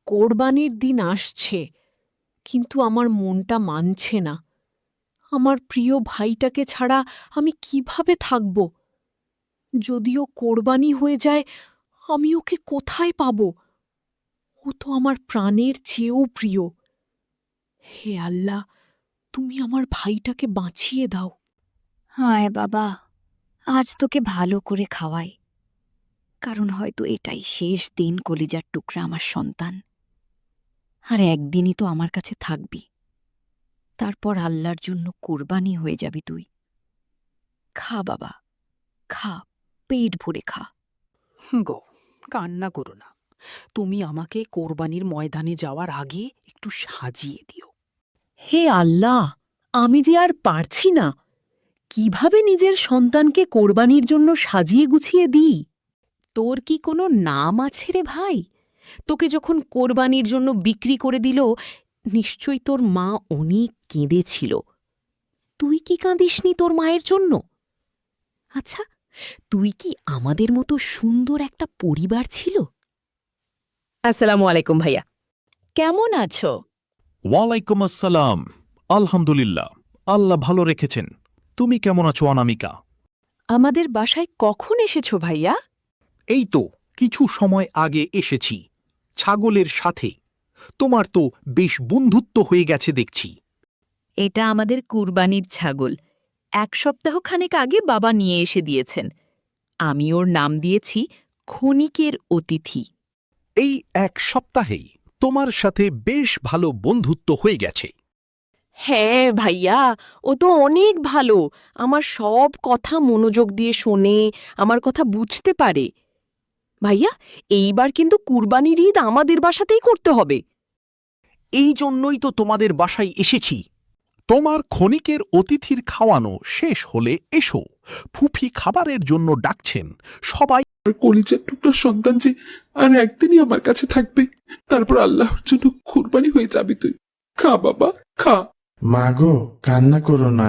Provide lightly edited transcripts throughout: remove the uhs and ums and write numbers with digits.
কোরবানির দিন আসছে, কিন্তু আমার মনটা মানছে না। আমার প্রিয় ভাইটাকে ছাড়া আমি কিভাবে থাকব? যদিও কোরবানি হয়ে যায়, আমি ওকে কোথায় পাব? ও তো আমার প্রাণের চেয়েও প্রিয়। হে আল্লাহ, তুমি আমার ভাইটাকে বাঁচিয়ে দাও। হায় বাবা, আজ তোকে ভালো করে খাওয়াই, কারণ হয়তো এটাই শেষ দিন কলিজার টুকরা আমার সন্তান। আর একদিনই তো আমার কাছে থাকবি, তারপর আল্লাহর জন্য কোরবানি হয়ে যাবি তুই। খা বাবা, খা, পেট ভরে খা। গো, কান্না করো না। তুমি আমাকে কোরবানির ময়দানে যাওয়ার আগে একটু সাজিয়ে দিও। হে আল্লাহ, আমি যে আর পারছি না। কিভাবে নিজের সন্তানকে কোরবানির জন্য সাজিয়ে গুছিয়ে দিই? তোর কি কোনো নাম আছে রে ভাই? তোকে যখন কোরবানির জন্য বিক্রি করে দিল, নিশ্চয়ই তোর মা অনেক কেঁদেছিল। তুই কি কাঁদিসনি তোর মায়ের জন্য? আচ্ছা, তুই কি আমাদের মতো সুন্দর একটা পরিবার ছিল? আসসালামু আলাইকুম ভাইয়া, কেমন আছো? ওয়ালাইকুম আসসালাম। আলহামদুলিল্লাহ, আল্লাহ ভালো রেখেছেন। তুমি কেমন আছো অনামিকা? আমাদের বাসায় কখন এসেছো ভাইয়া? এই তো কিছু সময় আগে এসেছি, ছাগলের সাথে। তোমার তো বেশ বন্ধুত্ব হয়ে গেছে দেখছি। এটা আমাদের কুরবানির ছাগল। 1 সপ্তাহখানেক আগে বাবা নিয়ে এসে দিয়েছেন। আমি ওর নাম দিয়েছি ক্ষণিকের অতিথি। এই 1 সপ্তাহেই তোমার সাথে বেশ ভালো বন্ধুত্ব হয়ে গেছে। হ্যাঁ ভাইয়া, ও তো অনেক ভালো। আমার সব কথা মনোযোগ দিয়ে শোনে, আমার কথা বুঝতে পারে। ভাইয়া, এইবার কিন্তু কুরবানির ঈদ আমাদের বাসাতেই করতে হবে। এই জন্যই তো তোমাদের বাসায় এসেছি। তোমার ক্ষণিকের অতিথির খাওয়ানো শেষ হলে এসো। ফুফি খাবারের জন্য ডাকছেন। সবাই কলিজার টুকরা সন্তান যে আর একদিনই আমার কাছে থাকবে, তারপর আল্লাহর জন্য কুরবানি হয়ে যাবি তুই। খা বাবা, খা। মা গো, কান্না করো না।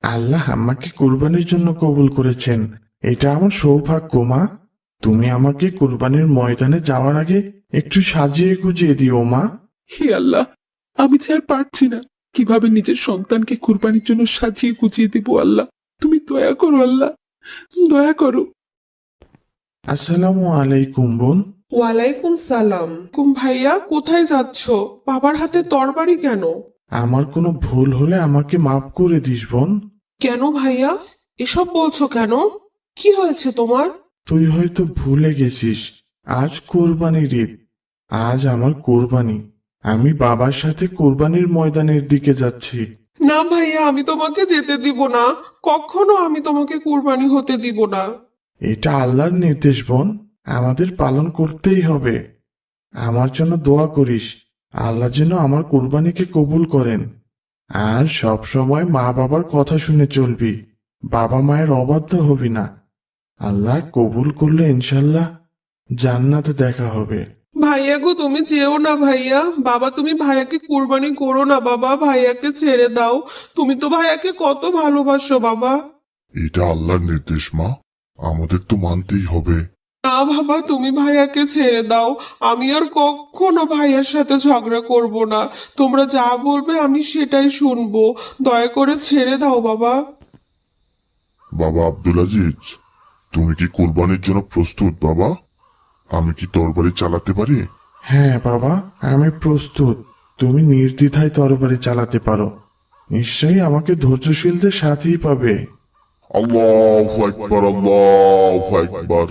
আল্লাহ আমাকে কুরবানির জন্য কবুল করেছেন। এটা আমার সৌভাগ্য মা। তুমি আমাকে কুরবানির ময়দানে যাওয়ার আগে একটু সাজিয়ে গুজিয়ে দিও মা। হে আল্লাহ, আমি যে আর পারছি না কিভাবে নিজের সন্তানকে কুরবানির জন্য সাজিয়ে গুছিয়ে দেব। আল্লাহ, তুমি দয়া করো, আল্লাহ দয়া করো। আসসালামু আলাইকুম বোন। ওয়ালাইকুম সালাম। ভাইয়া, কোথায় যাচ্ছ? বাবার হাতে তরবারি কেন? আমার কোনো ভুল হলে আমাকে মাফ করে দিস বোন। কেন ভাইয়া, এসব বলছো কেন? কি হয়েছে তোমার? তুই হয়তো ভুলে গেছিস, আজ কোরবানির ঈদ। আজ আমার কোরবানি। আমি বাবার সাথে কোরবানির ময়দানের দিকে যাচ্ছি। না ভাইয়া, আমি তোমাকে যেতে দিব না। কখনো আমি তোমাকে কুরবানি হতে দিব না। এটা আল্লাহর নির্দেশ বোন, আমাদের পালন করতেই হবে। আমার জন্য দোয়া করিস, আল্লাহ যেন আমার কোরবানিকে কবুল করেন। আর সব সময় মা বাবার কথা শুনে চলবি, বাবা মায়ের অবাধ্য হবি না। আল্লাহ কবুল করলে ইনশাল্লাহ জান্নাতে দেখা হবে। ভাইয়া গো, তুমি যেও না ভাইয়া। বাবা, তুমি ভাইয়াকে কুরবানি করো না বাবা, ভাইয়াকে ছেড়ে দাও। তুমি তো ভাইয়াকে কত ভালোবাসো বাবা। এটা আল্লাহর নির্দেশ মা, আমাদের তো মানতেই হবে। না বাবা, তুমি ভাইয়াকে ছেড়ে দাও। আমি আর কখনো ভাইয়ার সাথে ঝগড়া করব না। তোমরা যা বলবে আমি সেটাই শুনবো। দয়া করে ছেড়ে দাও বাবা। বাবা আব্দুল আজিজ, তুমি কি কোরবানির জন্য প্রস্তুত বাবা? আমি কি তরবারি চালাতে পারি? হ্যাঁ বাবা, আমি প্রস্তুত। তুমি নির্দ্বিধায় তরবারি চালাতে পারো। নিশ্চয়ই আমাকে ধৈর্যশীলদের সাথেই পাবে। আল্লাহু আকবার, আল্লাহু আকবার।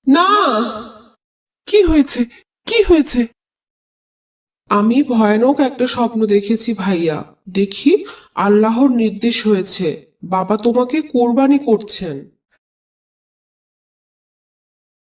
না, কি হয়েছে? কি হয়েছে? আমি ভয়ানক একটা স্বপ্ন দেখেছি ভাইয়া। দেখি আল্লাহর নির্দেশ হয়েছে, বাবা তোমাকে কোরবানি করছেন।